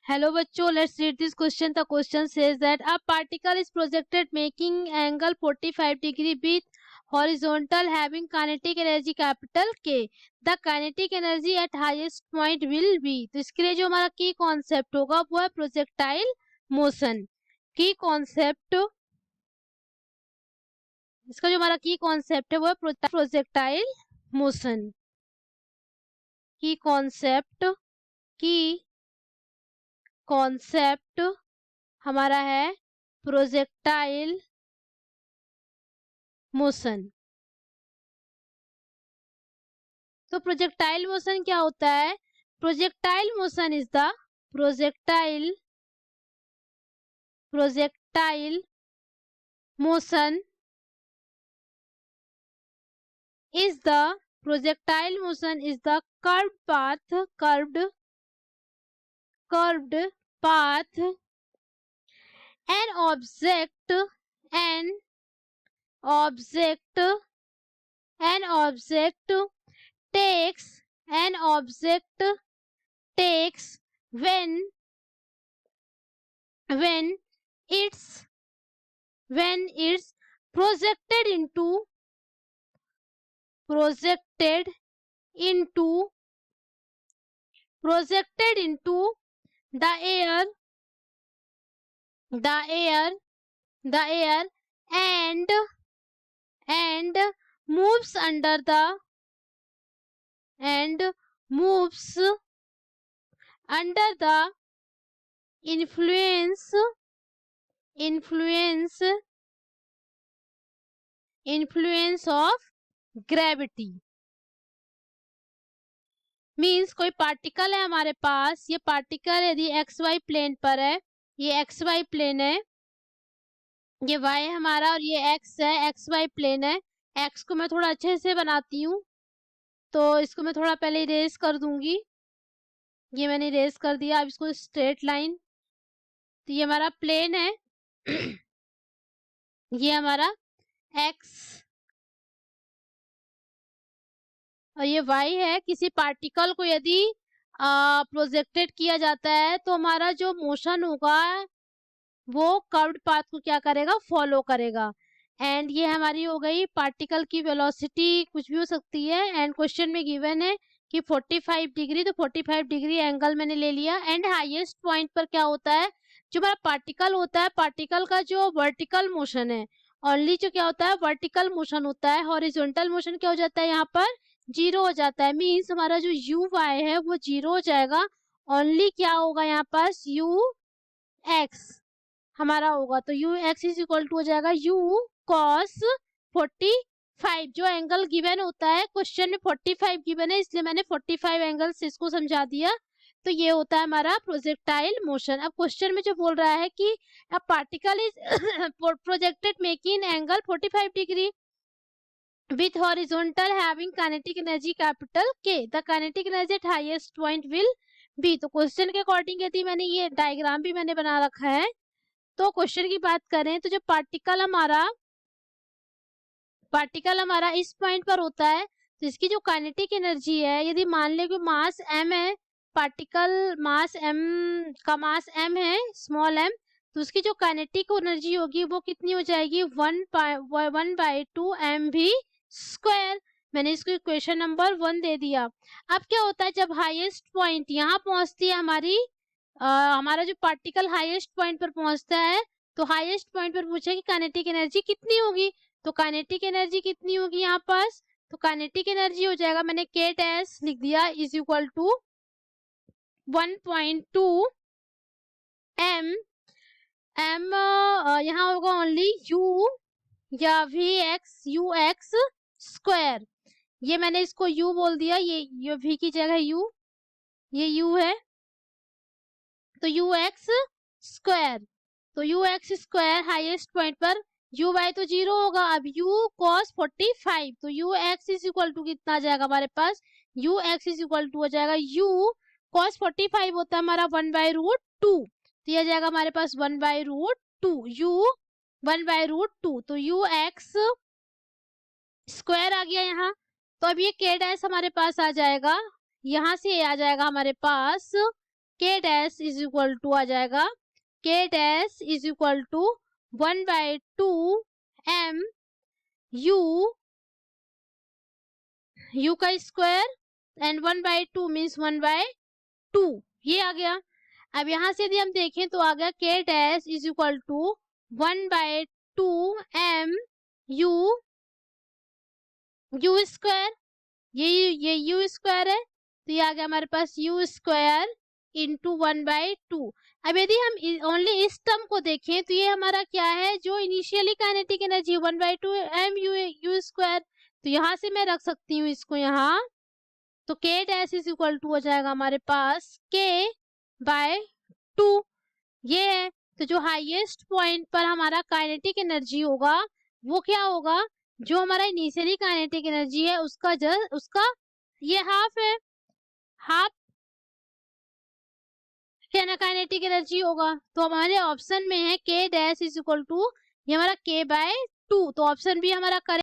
Hello बच्चों, let's read this question. The question says that a particle is projected making angle 45 degree with horizontal having kinetic energy capital K. The kinetic energy at highest point will be. तो इसके लिए जो हमारा की concept होगा वो है projectile motion. की कॉन्सेप्ट, इसका जो हमारा की कॉन्सेप्ट है वो है प्रोजेक्टाइल मोशन. की कॉन्सेप्ट हमारा है प्रोजेक्टाइल मोशन. तो प्रोजेक्टाइल मोशन क्या होता है? Projectile motion is the projectile motion is the projectile motion is the curved path an object takes when it's projected into the air and moves under the influence of gravity. Means कोई particle है हमारे पास, ये particle यदि x Y plane पर है, ये x Y plane है, ये वाई है हमारा और ये एक्स है, एक्स वाई प्लेन है. एक्स को मैं थोड़ा अच्छे से बनाती हूँ, तो इसको मैं थोड़ा पहले इरेज कर दूंगी. ये मैंने इरेज कर दिया. अब इसको स्ट्रेट लाइन, तो ये हमारा प्लेन है. ये हमारा एक्स और ये वाई है. किसी पार्टिकल को यदि प्रोजेक्टेड किया जाता है तो हमारा जो मोशन होगा वो कर्व्ड पाथ को क्या करेगा, फॉलो करेगा. एंड ये हमारी हो गई पार्टिकल की वेलोसिटी, कुछ भी हो सकती है. एंड क्वेश्चन में गिवन है कि 45 डिग्री, तो 45 डिग्री एंगल मैंने ले लिया. एंड हाईएस्ट पॉइंट पर क्या होता है, जो हमारा पार्टिकल होता है, पार्टिकल का जो वर्टिकल मोशन है, ओनली जो क्या होता है वर्टिकल मोशन होता है. हॉरिजॉन्टल मोशन क्या हो जाता है, यहाँ पर जीरो हो जाता है. मीन्स हमारा जो यू वाई है वो जीरो हो जाएगा. ओनली क्या होगा यहाँ पास, यू एक्स हमारा होगा. तो you x is equal to हो जाएगा यू कॉस 45. जो एंगल गिवन होता है क्वेश्चन में 45 गिवन है, इसलिए मैंने 45 एंगल से इसको समझा दिया. तो ये होता है हमारा प्रोजेक्टाइल मोशन. अब क्वेश्चन में जो बोल रहा है कि a particle is projected making angle 45 degree with horizontal having kinetic energy capital K. The kinetic energy at highest point will be. तो क्वेश्चन के अकॉर्डिंग यदि मैंने ये डायग्राम भी मैंने बना रखा है, तो क्वेश्चन की बात करें तो जो पार्टिकल हमारा इस पॉइंट पर होता है, तो इसकी जो काइनेटिक एनर्जी है, यदि मान ले कि मास m है, पार्टिकल मास m का मास m है, स्मॉल m, तो उसकी जो काइनेटिक एनर्जी होगी वो कितनी हो जाएगी, 1/2 mv स्क्वायर. मैंने इसको इक्वेशन नंबर 1 दे दिया. अब क्या होता है, जब हाईएस्ट पॉइंट यहाँ पहुंचती है हमारा जो पार्टिकल हाईएस्ट पॉइंट पर पहुंचता है, तो हाईएस्ट पॉइंट पर पूछे कि काइनेटिक एनर्जी कितनी होगी. तो काइनेटिक एनर्जी कितनी होगी यहाँ पास, तो काइनेटिक एनर्जी हो जाएगा, मैंने के डैश लिख दिया, इज इक्वल टू 1.2 m. यहाँ होगा ओनली u या यू एक्स स्क्वायर. ये मैंने इसको u बोल दिया, ये v की जगह u, ये u है, तो यू एक्स स्क्वायर. तो you X square highest point पर, यू वाई तो जीरो होगा. अब यू कॉस 45, तो you x is equal to कितना आ जाएगा हमारे पास, U x is equal to हो जाएगा यू कॉस 45 होता है हमारा 1/√2, तो यह जाएगा हमारे पास 1/√2, यू 1/√2. तो यू एक्स स्क्वायर आ गया यहाँ. तो अब ये के डैश हमारे पास आ जाएगा, यहाँ से आ जाएगा हमारे पास k dash is equal to आ जाएगा k dash is equal to 1/2 m u का स्क्वायर एंड 1/2 मीन्स 1/2 ये आ गया। अब यहाँ से यदि हम देखें तो आ गया k dash is equal to 1/2 m u square, ये u स्क्वायर है तो ये आ गया हमारे पास u स्क्वायर इंटू 1/2। अब यदि हम ओनली इस टर्म को देखें तो ये हमारा क्या है, जो initially kinetic energy 1/2 m u square, तो यहाँ से मैं रख सकती हूँ इसको यहाँ, तो k dash is equal to हो जाएगा हमारे पास k/2 ये है। तो जो हाईएस्ट पॉइंट पर हमारा काइनेटिक एनर्जी होगा वो क्या होगा, जो हमारा इनिशियली काइनेटिक एनर्जी है उसका ये हाफ है, हाफ क्या काइनेटिक एनर्जी होगा। तो हमारे ऑप्शन में है k dash is equal to ये हमारा k/2, तो ऑप्शन भी हमारा करेक्ट